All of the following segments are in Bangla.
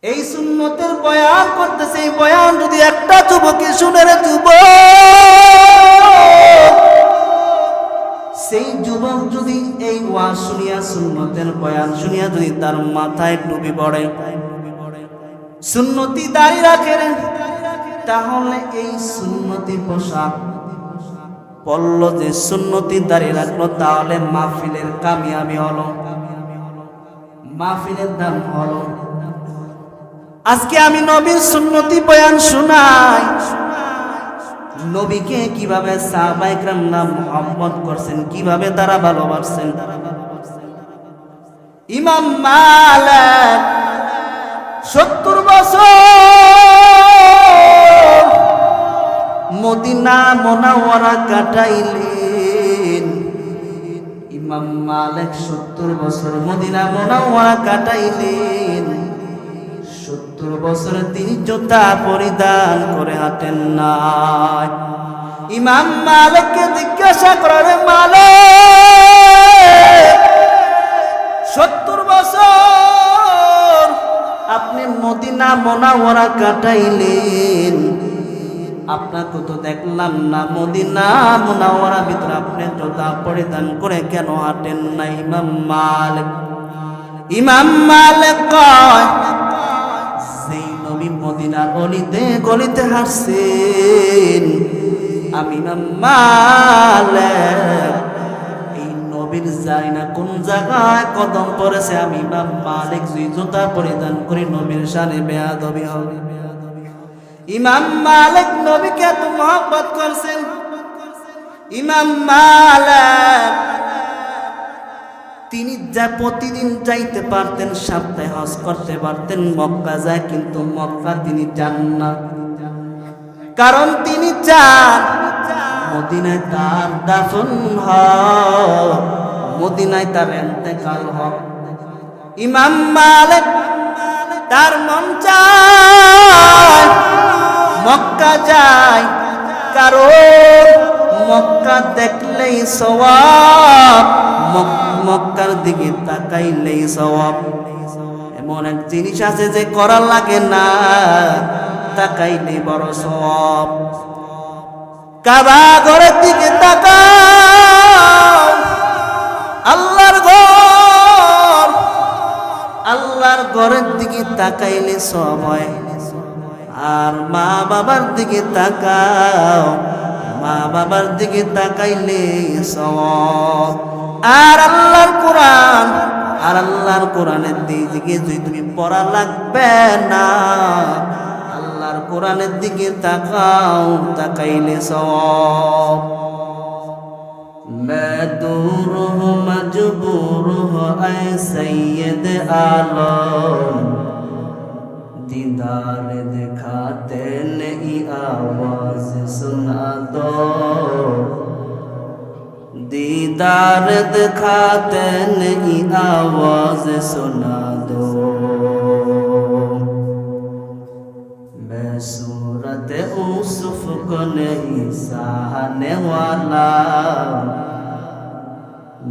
এই সুন্নতের বয়ান করতেছে। এই বয়ান যদি একটা যুবকে শুনে রে যুবক, সেই যুবক যদি এই ওয়াজ শুনিয়া সুন্নতের বয়ান শুনিয়া যদি তার মাথায় টুপি পড়ে, সুন্নতি দাড়ি রাখে, তাহলে এই সুন্নতি পোশাক পরল, যে সুন্নতি দাড়ি রাখলো, তাহলে মাহফিলের কামিয়াবি হলো, মাহফিলের দাম হলো। আজকে আমি নবীর সুন্নতি বয়ান শোনাই, নবীকে কিভাবে সাহাবায়ে কেরামরা মুহাব্বত করছেন, কিভাবে তারা ভালোবাসছেন। ইমাম মালিক 70 বছর মদিনা মুনাওয়ারা কাটাইলেন। ইমাম মালিক 70 বছর মদিনা মুনাওয়ারা কাটাইলেন। 70 বছর তিনি জুতা পরিধান করে হাঁটেন না। ইমাম মালিককে জিজ্ঞাসা করে, মালিক 70 বছর আপনি মদিনা মুনাওয়ারা কাটাইলেন, আপনাকে তো দেখলাম না মদিনা মুনাওয়ারা ভিতরে আপনি জুতা পরিধান করে কেন হাঁটেন না? ইমাম মালিক কয়, সেই নবী মদিনার অলিতে গলিতে হাঁটছেন, আমি ইমাম মালিক এই নবীর জানি না কোন জায়গায় কদম পড়েছে। আমি ইমাম মালিক যদি জুতা পরিধান করি নবীর শানে বেয়াদবি হবে। ইমাম মালিক নবীকে এত মহব্বত করছেন। ইমাম মালিক তিনি যা প্রতিদিন যাইতে পারতেন, সপ্তাহে হজ করতে পারতেন, মক্কা যায়, কিন্তু মক্কা তিনি যান না। কারণ তিনি চান মদিনায় তার দাফন হোক, মদিনায় তার ইন্তেকাল হোক। ইমাম মালিক তার মন চায় মক্কা যায়, কারণ মক্কা দেখলেই সওয়াব, মক্কার দিকে তাকাইলেই সওয়াব। এমন এক জিনিস আছে যে করা লাগে না, তাকাইলে বড় সওয়াব। কাবা ঘরের দিকে তাকাও, আল্লাহর ঘর, আল্লাহর ঘরের দিকে তাকাইলে সওয়াব হয়। আর মা বাবার দিকে তাকাও, মা বাবার দিকে তাকাইলে সওয়াব। আর আল্লাহর কোরআন, আর আল্লাহর কোরআনের দিকে যদি তুমি পড়া লাগবে না, আল্লাহর কোরআনের দিকে তাকাও, তাকাইলে সওয়াব। मैं दूर हूँ मजबूर हूँ ऐ सैयद आलम, दीदार दिखाते नहीं आवाज सुना दो, दीदार दिखाते नहीं आवाज सुना दो। मैं सूरत यूसुफ को नहीं सहाने वाला,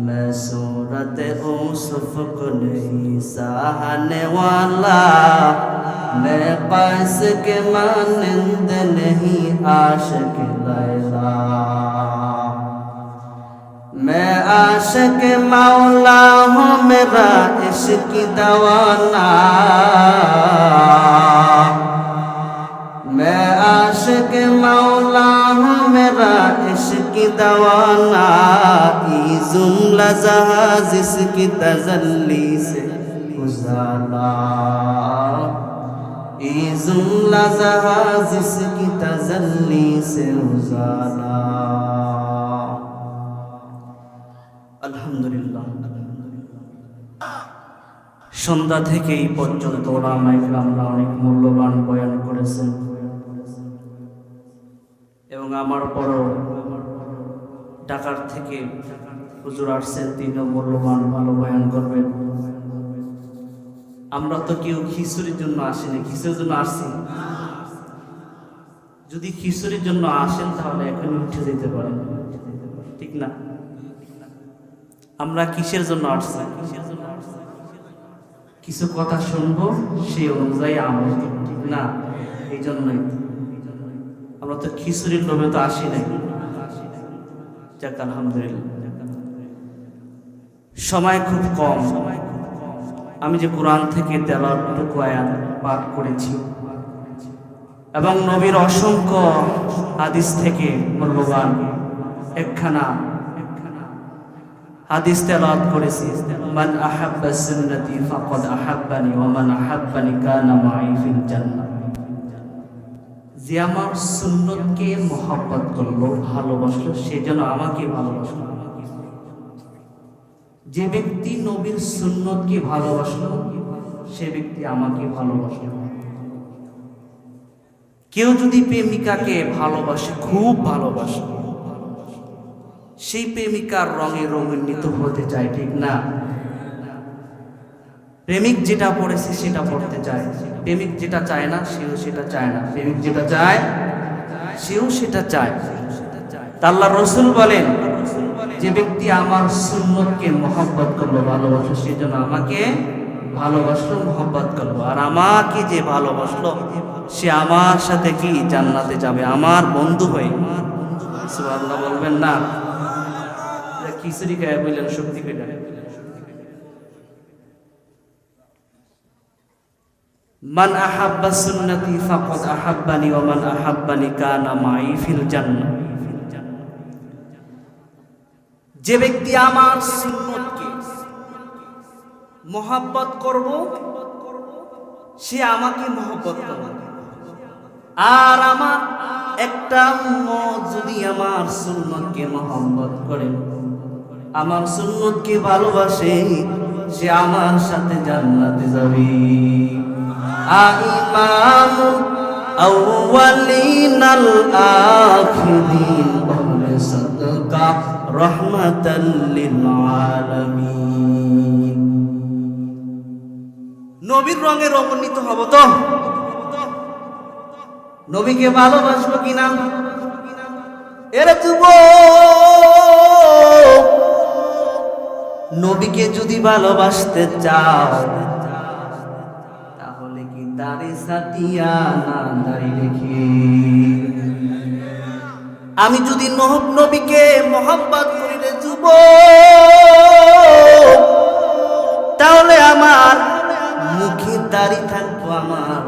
मैं सूरत यूसुफ को नहीं सहाने वाला, मैं कैस के मानंद नहीं आशिक लैला, मैं आशिक मौला हूँ मेरा इश्क दवाना, मैं आशिक मौला हूँ मेरा इश्क दवाना। ई जुमला जहाज इसकी तजल्ली से गुजारा, ई जुमला जहाज इसकी तजल्ली से गुजारा। আলহামদুলিল্লাহ, সন্ধ্যা থেকে এই পর্যন্ত ওলামায়ে কেরামরা অনেক মূল্যবান বয়ান করেছেন, এবং আমার পরও ঢাকার থেকে হুজুর আসছেন, তিনিও মূল্যবান ভালো বয়ান করবেন। আমরা তো কেউ খিচুড়ির জন্য আসিনি, খিচুড়ির জন্য আসছি। যদি খিচুড়ির জন্য আসেন তাহলে এখনই উঠে যেতে পারেন, ঠিক না? আমরা কিসের জন্য আসছি? কিছু কথা শুনবো, সেই অনুযায়ী আমল করব, ঠিক না? এই জন্যই আমরা তো খিচুড়ির লোভে তো আসি নাই। যাক আলহামদুলিল্লাহ। সময় খুব কম। আমি যে কোরআন থেকে তেলাওয়াতটুকু আয়াত পাঠ করেছি এবং নবীর অসংখ্য হাদিস থেকে মূল্যবান একখানা হাদিস তেলাওয়াত করেছি। মান আহাব্বা সুন্নতি ফাকাদ আহাব্বানি ওয়া মান আহাব্বানি কানা মাই ফিল জান্নাহ। যে আমার সুন্নতকে মহব্বত করলো, ভালোবাসলো, সে যেন আমাকে ভালোবাসলো। যে ব্যক্তি নবীর সুন্নতকে ভালোবাসলো, সে ব্যক্তি আমাকে ভালোবাসলো। কেউ যদি প্রেমিকাকে ভালোবাসে, খুব ভালোবাসে, সেই প্রেমিকার রঙে রঙিন্বিত হতে চায়, ঠিক না? প্রেমিক যেটা পড়েছে সেটা পড়তে চায়, প্রেমিক যেটা চায় না সেও সেটা চায় না, প্রেমিক যেটা চায় সেও সেটা চায়। আল্লাহ রাসূল বলেন, যে ব্যক্তি আমার সুন্নতকে মহব্বত করলো, ভালোবাসলো, সে যেন আমাকে ভালোবাসলো, মহব্বত করলো। আর আমাকে যে ভালোবাসলো, সে আমার সাথে কি জান্নাতে যাবে, আমার বন্ধু হয়ে। সুবহানাল্লাহ বলবেন না? খিচুড়ি খায় বললেন শক্তি পেলেন। মান আহাব্বা সুন্নতি ফাকাদ আহাব্বানি ওয়া মান আহাব্বানি কানা মাই ফিল জান্নাহ। যে ব্যক্তি আমার সুন্নতকে মহব্বত করব, সে আমাকে মহব্বত করবে। আর আমার একটা যদি আমার সুন্নতকে মহব্বত করে, আমার সুন্নতকে ভালোবাসে, সে আমার সাথে জান্নাতে যাবে। ইমামুল আউয়ালিনাল আখিরিন ওয়া সাদাকা রাহমাতাল লিল আলামিন। নবীর রঙে রঙিত হব তো? নবীকে ভালোবাসবো কিনা? এরে যুবক, নবীকে যদি ভালোবাসতে চাও, তাহলে কি দাড়ি সাটিয়া না দাড়ি রেখে? আমি যদি নবীকে মহব্বত করি রে যুবক, তাহলে আমার মুখে দাড়ি থাকবো আমার,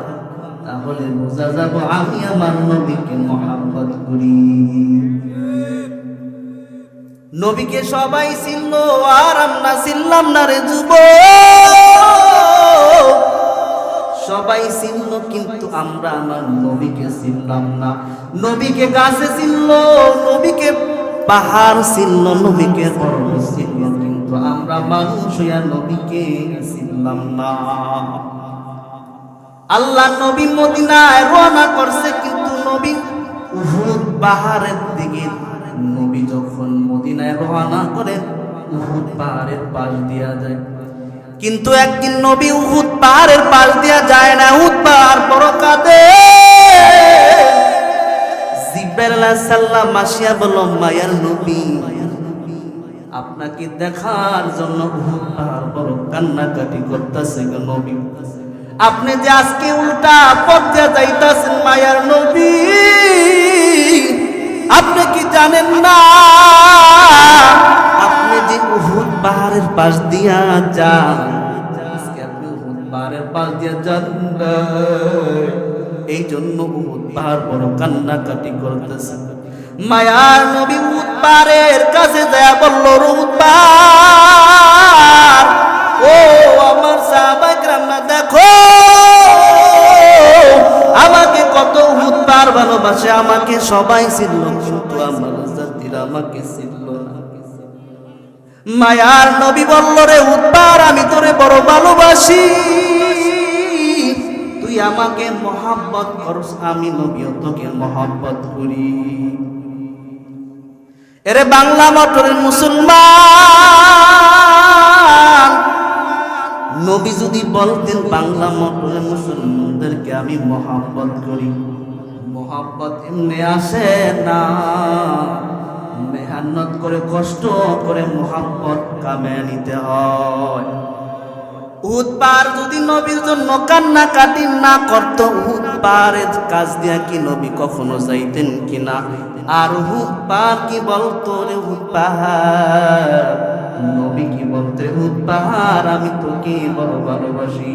তাহলে বোঝা যাবো আমি আমার নবীকে মহব্বত করি। নবীকে সবাই চিনলো আর আমরা চিনলাম না রে যুবক। সবাই চিনলো কিন্তু আমরা আমার নবীকে চিনলাম না। নবীকে গাছে চিনলো, নবীকে পাহাড় চিনলো, নবীকে পর্বত চিনলো, কিন্তু আমরা মানুষ হইয়া নবীকে চিনলাম না। আল্লাহ নবী মদিনায় রওনা করছে, কিন্তু নবী উহুদ পাহাড়ের দিকে। নবী যখন মদিনায় রওনা করেন, উহুদ পাহাড়ের পাশ দিয়া যায়। কিন্তু একদিন নবী উহুদ পাহাড়ের পাশ দিয়া যায় না, উহুদ পাহাড় বড় কাঁদে। জিবরাইল আলাইহিস সালাম আসিয়া বলল, মায়ার নবী, আপনাকে দেখার জন্য উহুদ পাহাড় বড় কান্নাকাটি করতেছে গো নবী। আপনি যে আজকে উল্টা পথ দিয়ে যাইতাছেন মায়ার নবী, আপনি কি জানেন না আপনি যে উহুদ পাহাড়ের পাশ দিয়া যান, আজকে আপনি উহুদ পাহাড়ের পাশ দিয়া যান, এই জন্য উহুদ পাহাড় বড় কান্নাকাটি করতেছে। মায়ার নবী উহুদ পাহাড়ের কাছে যায় বলল, উহুদ পাহাড়, ও আমার সাহাবায়ে কেরামরা দেখো আমাকে কত উহুদ পাহাড় ভালোবাসে, আমাকে সবাই চিনল, কিন্তু আমার জাতিরা আমাকে চিনল না। মায়ার নবী বলল, রে উহুদ পাহাড়, আমি তোরে বড় ভালোবাসি, তুই আমাকে মহব্বত করস, আমি নবীও তোকে মহব্বত করি। এরে বাংলা মোটরের মুসলমান, নবী যদি বলতেন বাংলা মোটরের মুসলমানদেরকে আমি মহব্বত করি, মহব্বত এমনি আসে না, মেহনত করে কষ্ট করে মহব্বত কামে নিতে হয়। উহুদ পাহাড় যদি নবীর জন্য কান্নাকাটি না করত, উহুদ পাহাড়ের কাজ দিয়া কি নবী কখনো যাইতেন কিনা? আর উহুদ পাহাড় কি বলতো রে উহুদ পাহাড়, নবী কি বলতে উহুদ পাহাড় আমি তোকে বড় ভালোবাসি।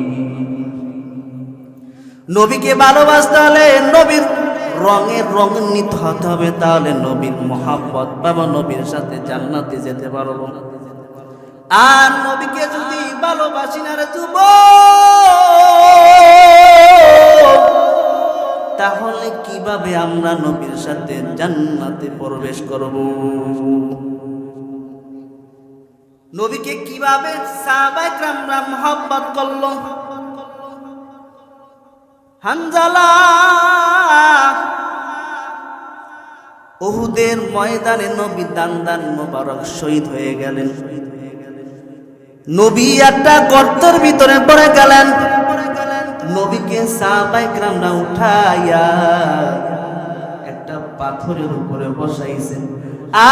নবীকে ভালোবাসতে হলে নবীর রঙের রঙিত হতে হবে, তাহলে নবীর মহাব্বত পাবো, নবীর সাথে জান্নাতে যেতে পারবো। আর নবীকে যদি ভালোবাসি না রে যুবক, তাহলে কিভাবে আমরা নবীর সাথে জান্নাতে প্রবেশ করব? নবীকে কিভাবে সাহাবায়ে কেরামরা মহব্বত করলো? হানজালা উহুদের ময়দানে নবী দান মোবারক শহীদ হয়ে গেলেন। নবী একটা গর্তের ভিতরে পড়ে গেলেন। নবীকে সাহাবায়ে কেরামরা উঠাইয়া একটা পাথরের উপরে বসাইছেন।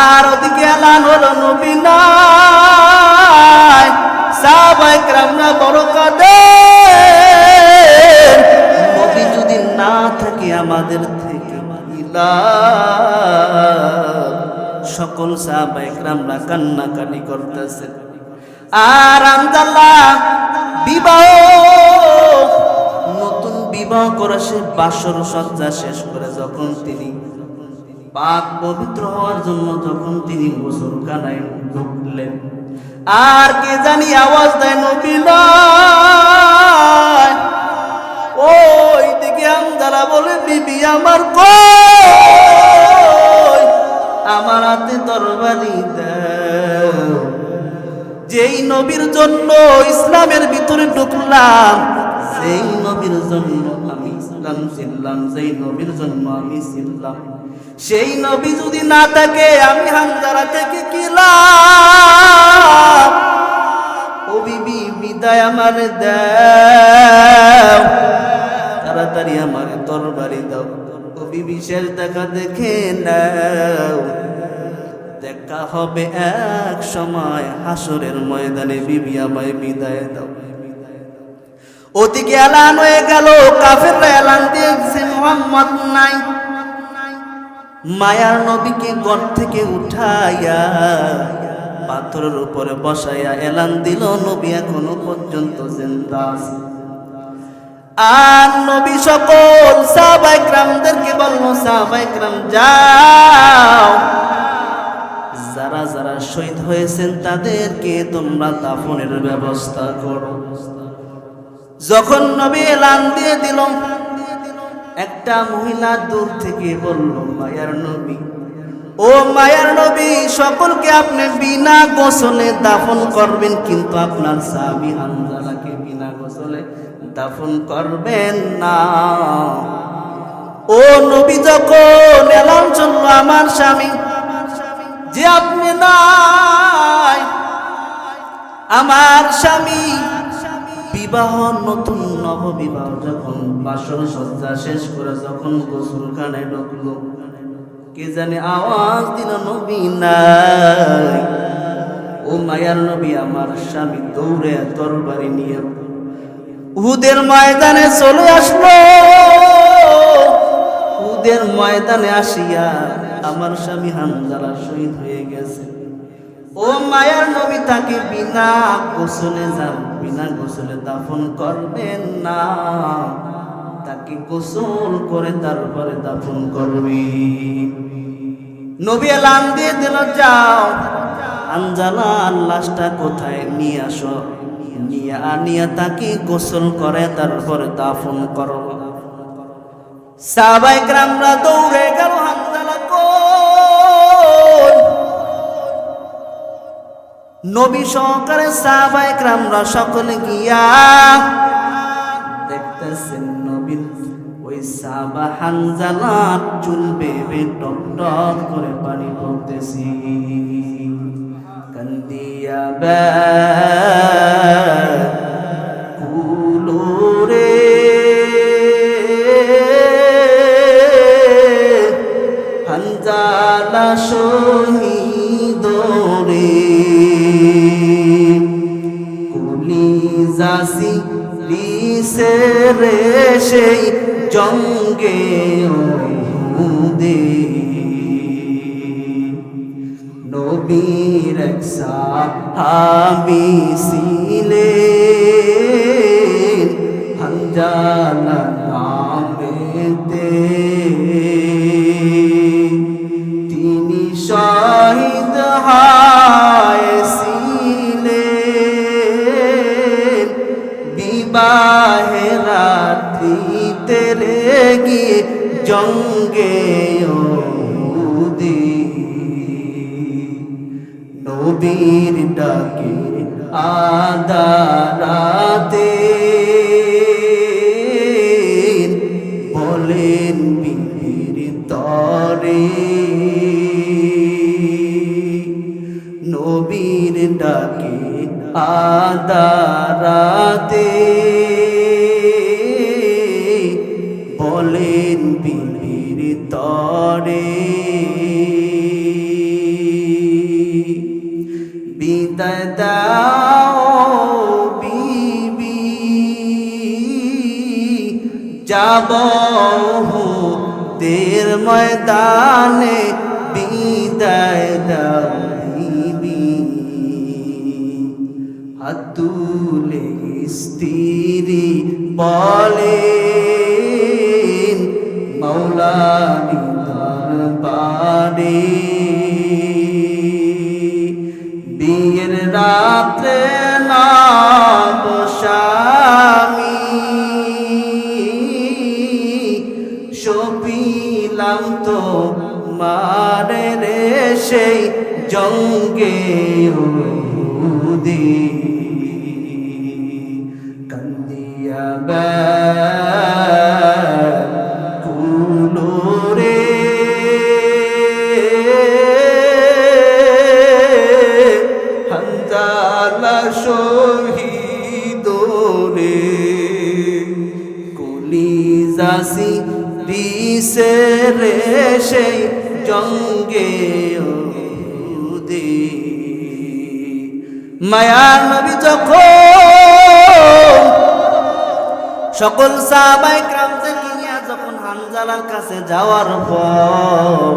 আর ওদিকে এলান হলো নবী নাই। সাহাবায়ে কেরামরা বড় কাঁদেন, নবী যদি না থাকে আমাদের থেকে সকল সাহাবায়ে কেরামরা কান্নাকাটি করতেছেন। আর আনজাল্লাহ বিবাহ, নতুন বিবাহ করে সে বাসর সজ্জা শেষ করে যখন তিনি পাক পবিত্র হওয়ার জন্য যখন তিনি গোসলখানায় ঢুকলেন, আর কে জানি আওয়াজ দেয় নবী নাই। ওই দিকে আনজালা বলে বিবি আমার কই, আমার হাতে তরবারি দাও। যেই নবীর জন্য ইসলামের ভিতরে ঢুকলাম, সেই নবীর জন্য আমি ইসলাম ছিলাম, সেই নবীর জন্য আমি ছিলাম, সেই নবী যদি না থাকে আমি হানজালা থেকে কি লাভ? ও বিবি বিদায় আমারে দাও, তাড়াতাড়ি আমারে তরবারি দাও। ও বিবি শেষ দেখা দেখে নাও, দেখা হবে এক সময় হাসরের ময়দানে, বিবি আমায় বিদায় দাও। ওদিকে এলান হয়ে গেল, কাফেররা এলান দিয়েছে মুহাম্মদ নাই। মায়ার নবীকে ঘর থেকে উঠাইয়া পাথরের উপরে বসাইয়া এলান দিল নবী এখনো পর্যন্ত জিন্দা আছে। আর নবী সকল সাহাবায়ে কেরামদেরকে বলল, সাহাবায়ে কেরাম যাও, যারা যারা শহীদ হয়েছেন তাদেরকে তোমরা দাফনের ব্যবস্থা করো। যখন নবী এলান দিয়ে দিল, একটা মহিলা দূর থেকে বলল, মায়ার নবী, ও মায়ার নবী, সকলকে আপনি বিনা গোসলে দাফন করবেন, কিন্তু আপনার সাহাবী হানজালাকে বিনা গোসলে দাফন করবেন না। ও নবী, যখন এলান চলল আমার স্বামী যে আপনি নাই, আমার স্বামী বিবাহ, নতুন নববিবাহ যখন বাসর সজ্জা শেষ করে যখন গোসলখানায় ঢুকলো, কে জানে আওয়াজ দিল নবী নাই। ও মায়ার নবী, আমার স্বামী দৌড়ে তরবারি নিয়ে উহুদের ময়দানে চলে আসলো। উহুদের ময়দানে আসিয়া আমার স্বামী হানজালা শহীদ হয়ে গেছে। ও মায়ার নবী তাকে বিনা গোসলে বিনা গোসলে দাফন করবেন না, তাকে গোসল করে তারপরে দাফন করবি। নবী এলান দিয়ে দিল, যাও হানজালা লাশটা কোথায় নিয়ে আসো, নিয়ে আনিয়া তাকে গোসল করে তারপরে দাফন করো। সাহাবায়ে কেরামরা দৌড়ে গেল, হানজালা কই? নবী সহকারে সাহাবায়ে কেরামরা সকলে গিয়া দেখতেছেন নবীর ওই সাহাবা হানজালার চুল বেয়ে টক টক করে পানি পড়তেছে। কান্দিয়া কুলো রে হানজালা শহীদ রে, কলিজা সেরে সেই জঙ্গে উহুদে নবীর এক সাহাবী ছিলেন হানজালা নামেতে তিনি শহীদ হয়েছিলেন বিবাহে রাত্রিতে রেগে জঙ্গে উহুদে নবীর ডাকে আদারাতে বলেন বীর তরে নবীর ডাকে আদারাতে বলেন বীর তরে বিদায় দাও বিবি যাব দের ময়দানে বিদায় দাও বিবি হাত তুলে স্ত্রী বলেন মৌলানি দরবারে বিয়ের রাত্রে নাম স্বামী সপিলাম তো মারে রে সেই জঙ্গে উহুদে কান্দিয়া কুলো রে হানজালা শহীদ রে কলিজাসি দিছে রে সেই জঙ্গে উহুদে মায়ার নবী যখন সকল সাহাবায়ে কেরামদেরকে নিয়ে যখন হানজালার কাছে যাওয়ার পর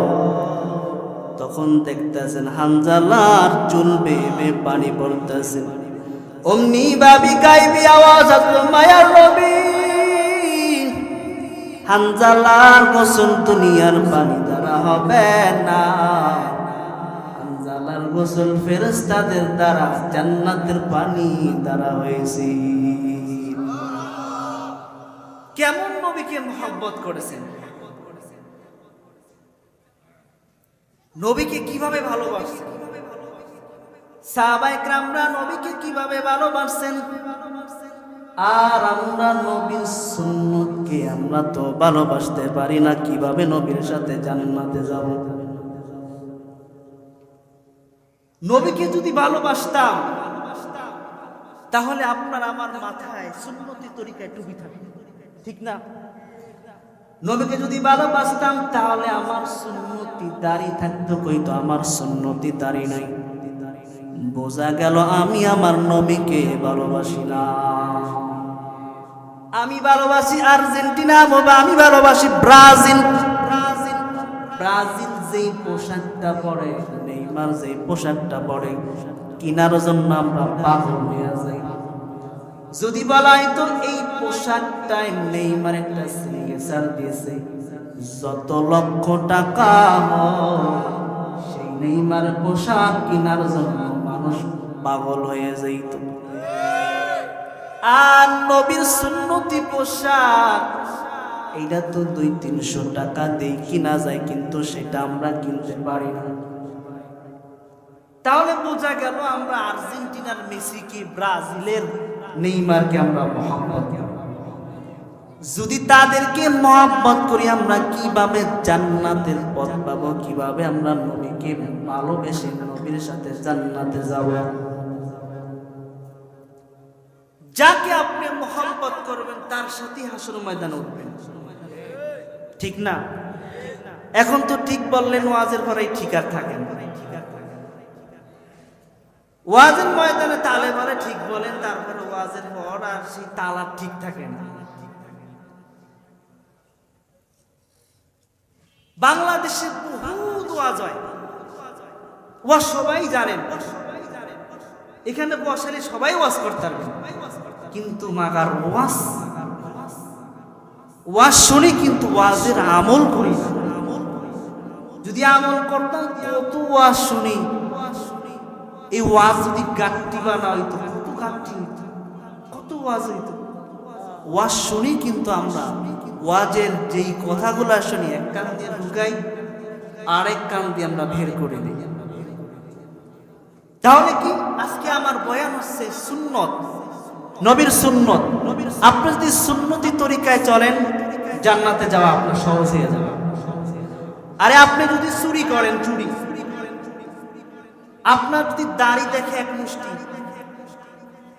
তখন দেখতেছেন হানজালার চুল বেয়ে পানি পড়তেছে অমনি ভাবি গাইবি আওয়াজ আসলো মায়ার নবী হানজালার গোসল দুনিয়ার পানি দ্বারা হবে না হানজালার গোসল ফেরেশতাদের দ্বারা জান্নাতের পানি দ্বারা হয়েছে কেমন নবীকে মহব্বত করেছেন নবীকে কিভাবে ভালোবাসছেন সাহাবায়ে কেরামরা নবীকে কিভাবে ভালোবাসছেন আর আমরা নবীর সুন্নতকে আমরা তো ভালোবাসতে পারি না কিভাবে নবীর সাথে জান্নাতে যাব নবীকে যদি ভালোবাসতাম তাহলে আপনার আমার মাথায় সুন্নতি তরিকায় টুপি থাকতো ঠিক না নবীকে যদি ভালোবাসতাম তাহলে আমার সুন্নতি দাড়ি থাকতো কইতো আমার সুন্নতি দাড়ি নাই বোঝা গেল আমি আমার নবীকে ভালোবাসি না আমি ভালোবাসি আর্জেন্টিনা বাবা আমি ভালোবাসি ব্রাজিল ব্রাজিল যেই পোশাকটা পরে নেইমার যেই পোশাকটা পরে কিনার জন্য আমরা পাগল হয়ে যাই যদি বলা হয় তো এই পোশাকটাই নেইমার একটা সিগনেচার দিয়েছে যত লক্ষ টাকা সেই নেইমার পোশাক কিনার জন্য মানুষ পাগল হয়ে যাইত আর নবীর সুন্নতি পোশাক এইটা তো 200-300 টাকা দিয়ে কিনা যায় কিন্তু সেটা আমরা কিনতে পারি না তাহলে বোঝা গেল আমরা আর্জেন্টিনার মেসিকে ব্রাজিলের নেইমারকে আমরা মহব্বত করি যদি তাদেরকে মহব্বত করি আমরা কিভাবে জান্নাতের পথ পাবো কিভাবে আমরা নবীকে ভালোবেসে নবীর সাথে জান্নাতে যাব যাকে আপনি মহব্বত করবেন তার সাথে হাসর ময়দানে উঠবেন ঠিক না এখন তো ঠিক বললেন ওয়াজের পরেই ঠিক আর থাকেন ওয়াজের ময়দানে তালে বলে ঠিক বলেন, তারপরে ওয়াজের পর আর সেই তালা ঠিক থাকে না। বাংলাদেশে বহুত ওয়াজ হয়, ওয়াজ সবাই জানেন, এখানে বসালে সবাই ওয়াজ করতে পারবে, কিন্তু মাগার ওয়াজ শুনি কিন্তু ওয়াজের আমল করি না। যদি আমল করতাম কত ওয়াজ শুনি, এই ওয়াজ যদি গাঁটটি বানা হইতো, কত গাঁটটি হইতো, কত ওয়াজ হইতো। ওয়াজ শুনি কিন্তু আমরা ওয়াজের যেই কথাগুলো শুনি এক কান দিয়ে ঢুকাই, আরেক কান দিয়ে আমরা বের করে দিই। তাহলে কি আজকে আমার বয়ান হচ্ছে সুন্নত, নবীর সুন্নত। আপনি যদি সুন্নতি তরিকায় চলেন, জান্নাতে যাওয়া আপনার সহজ হয়ে যাবে। আরে আপনি যদি চুরি করেন, চুরি, আপনার যদি দাড়ি দেখে এক মুষ্টি,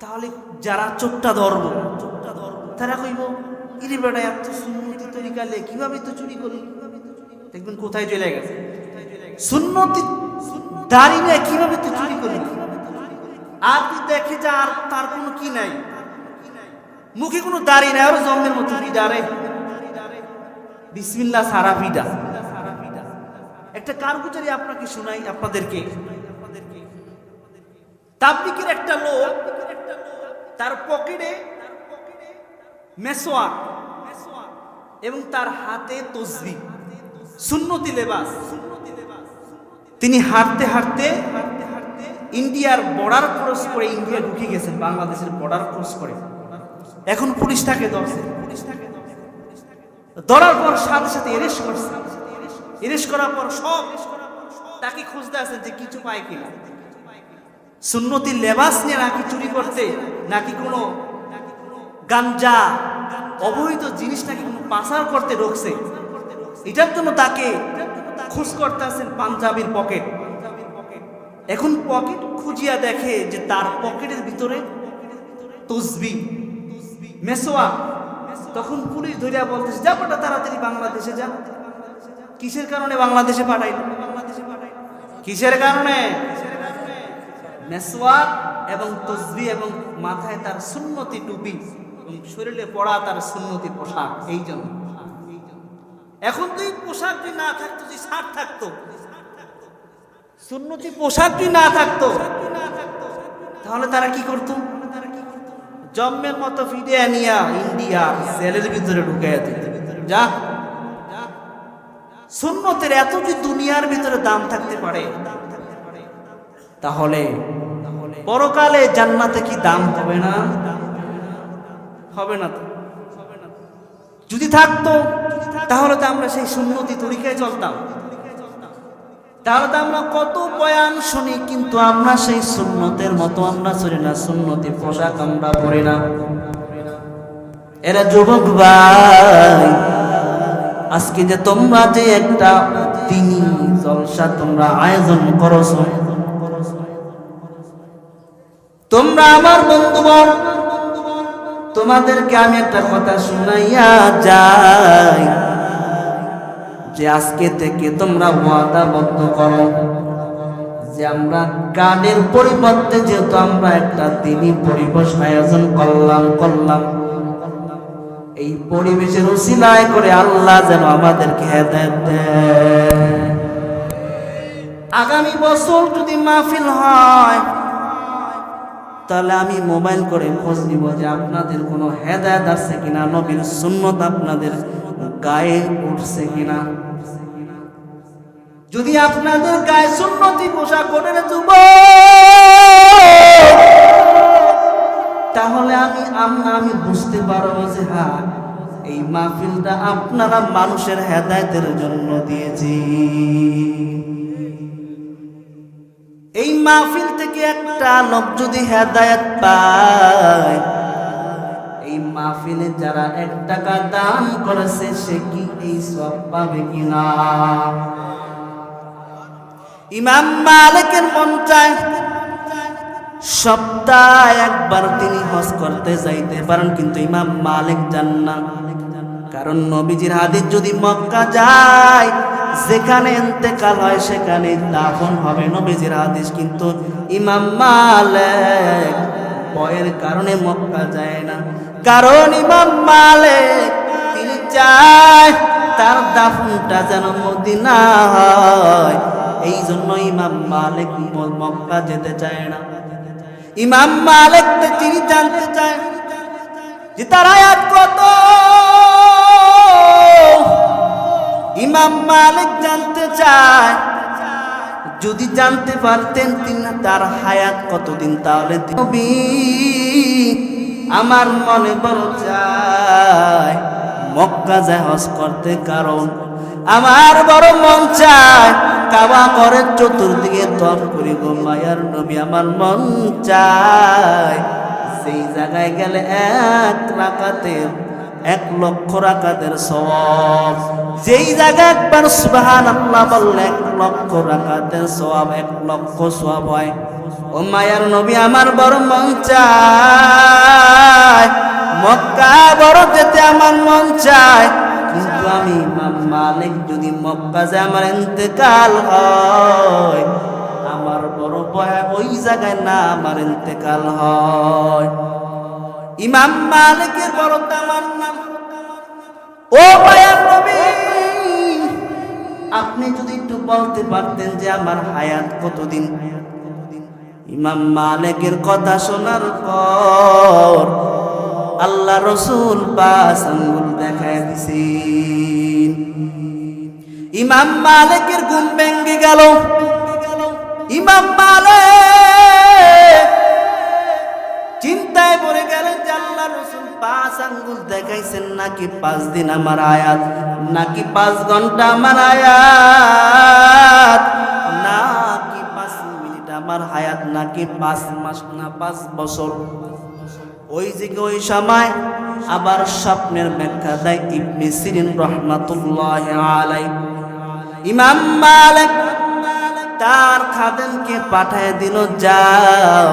তাহলে যারা চোখটা ধরবো তারা কইব ইরে বেটা এত সুন্নতি তরিকা লে কিভাবে তো চুরি করি, দেখবেন কোথায় চলে গেছে। সুন্নতি দাড়ি নেই কিভাবে তো চুরি করি, আর তুই দেখে যা আর তার কোনো কি নাই, মুখে কোনো দাড়ি নাই, আর জন্মের মতো পিডারে বিসমিল্লাহ সারা পিডা। একটা কারগুজারি আপনাকে শোনাই আপনাদেরকে। তাবলিগের একটা লোক, তার পকেটে মেসওয়াক এবং তার হাতে তসবিহ, সুন্নতি লেবাস। তিনি হাঁটতে হাঁটতে ইন্ডিয়ার বর্ডার ক্রস করে ইন্ডিয়া ঢুকে গেছেন, বাংলাদেশের বর্ডার ক্রস করে। এখন পুলিশ তাকে ধরছে, ধরার পর সাথে সাথে এরেস্ট করছে। এরেস্ট করার পর সব তাকে খুঁজতে আসেন যে কিছু পায় কিনা, সুন্নতি লেবাস নিয়ে নাকি চুরি করতে, নাকি কোনো গাঞ্জা অবৈধ জিনিস নাকি কোনো পাচার করতে ঢুকছে। এটার জন্য তাকে খোঁজ করতে আসেন পাঞ্জাবির পকেট। এখন পকেট খুঁজিয়া দেখে যে তার পকেটের ভিতরে তসবিহ, মেসওয়াক। তখন পুলিশ ধরিয়া বলতেছে যা বেটা তাড়াতাড়ি বাংলাদেশে যা। কিসের কারণে বাংলাদেশে পাঠাইল? কিসের কারণে? মেসওয়াক এবং তসবিহ এবং মাথায় তার সুন্নতি টুপি এবং শরীরে পড়া তার সুন্নতি পোশাক। এই জন্য এখন তুই পোশাক যদি না থাকতো, যদি শার্ট থাকতো, সুন্নতি পোশাক যদি না থাকতো, তাহলে তারা কি করতো? জম্মের মতো ফিরিয়ে নিয়া ইন্ডিয়ার সেলের ভিতরে ঢুকাইয়া দিত। যা, সুন্নতের এত যদি দুনিয়ার ভিতরে দাম থাকতে পারে, তাহলে পরকালে জান্নাতে কি দাম হবে না? হবে না তো। যদি থাকতো তাহলে তো আমরা সেই সুন্নতি তরিকায় চলতাম। তাহলে তো আমরা কত বয়ান শুনি, কিন্তু আমরা সেই সুন্নতের মতো আমরা চলি না, সুন্নতি পোশাক আমরা পরি না। এরা যুবক ভাই, আজকে যে তোমরা যে একটা দিনী জলসা তোমরা আয়োজন করছো, তোমরা আমার বন্ধুগণ, তোমাদেরকে আমি একটা কথা শুনাইয়া যাই যে আজকে থেকে তোমরা ওয়াদাবদ্ধ করো যে আমরা গানের পরিবর্তে যেহেতু আমরা একটা দিনই পরিবেশ আয়োজন করলাম, এই পরিবেশের উসিলায় করে আল্লাহ যেন আমাদেরকে হেদায়েত দেয়। আগামী বছর যদি মাহফিল হয়, তাহলে আমি মোবাইল করে খোঁজ নিব যে আপনাদের কোনো হেদায়েত আছে কিনা, নবীর সুন্নত আপনাদের গায়ে উঠছে কিনা। যদি আপনাদের গায়ে সুন্নতি পোশাক পরে তাহলে আমি বুঝতে পারবো যে হ্যাঁ, এই মাহফিলটা আপনারা মানুষের হেদায়েতের জন্য দিয়েছি। এই মাহফিল থেকে একটা লোক যদি হেদায়েত পায়, এই মাহফিলে যারা 1 টাকা দান করেছে সে কি এই সওয়াব পাবে কিনা? ইমাম মালিকের মন চায় সপ্তাহে একবার তিনি হজ করতে যাইতে পারেন, কিন্তু ইমাম মালিক যান না। কারণ নবীজির হাদিস যদি মক্কা যায় যেখানে ইন্তেকাল হয় সেখানে দাফন হবে, নবীজির হাদিস। কিন্তু ইমাম মালিক ভয়ের কারণে মক্কা যায় না, কারণ ইমাম মালিক তিনি চায় তার দাফনটা যেন মদিনা হয়, এই জন্য ইমাম মালিক মক্কা যেতে চায় না। ইমাম মালিক তিনি জানতে চায় যে তার আয়াত কত। ইমাম মালিক জানতে চায়, যদি জানতে পারতেন তিনি তার হায়াত কতদিন, তাহলে নবী আমার মনে বড় চায় মক্কা যায় হজ করতে, কারণ আমার বড় মন চায় কাবা করে চতুর্দিকে তওয়াফ করি গো মায়ার নবী। আমার মন চায় সেই জায়গায় গেলে 1 রাকাতের সওয়াব, যেই জায়গায় একবার সুবহানাল্লাহ বললে 1 রাকাতের সওয়াব, 1 সওয়াব হয়। ও মায়ার নবী আমার বড় মন চায় মক্কা বড় যেতে, আমার মন চায়, কিন্তু আমি ইমাম মালিক যদি মক্কা যায় আমার ইন্তেকাল হয়, আমার বড় ভয় ওই জায়গায় না আমার ইন্তেকাল হয়। ইমাম মালিকের বড় তামান্না। ও মায়ার নবী আপনি যদি একটু বলতে পারতেন যে আমার হায়াত কতদিন। ইমাম মালিকের কথা শোনার পর আল্লাহ রসুল 5 আঙ্গুল দেখায় দিছেন। ইমাম মালিকের ঘুম ভেঙে গেল। ইমাম মালিক চিন্তায় পড়ে গেলেন যে আল্লাহ রসুল 5 আঙ্গুল দেখাইছেন, নাকি 5 দিন আমার আয়াত, নাকি 5 ঘন্টা আমার আয়াত, নাকি 5 মিনিট আমার হায়াত, নাকি 5 মাস না 5 বছর। ওই ওই সময় আবার স্বপ্নের ব্যাখ্যা দেয় ইবনে সিরিন রাহমাতুল্লাহি আলাইহি। ইমাম মালিক তার খাদেমকে পাঠিয়ে দিল, যাও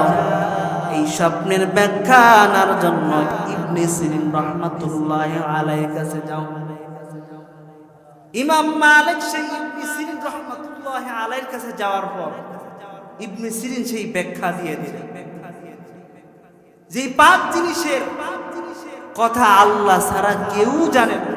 এই স্বপ্নের ব্যাখ্যা আনার জন্য ইবনে সিরিন রাহমাতুল্লাহি আলাইহির কাছে যাও। ইমাম মালিক সেই ইবনে সিরিন রাহমাতুল্লাহি আলাইহির কাছে যাওয়ার পর ইবনে সিরিন সেই ব্যাখ্যা দিয়ে দিলেন, যে 5 জিনিসের কথা আল্লাহ ছাড়া কেউ জানে না।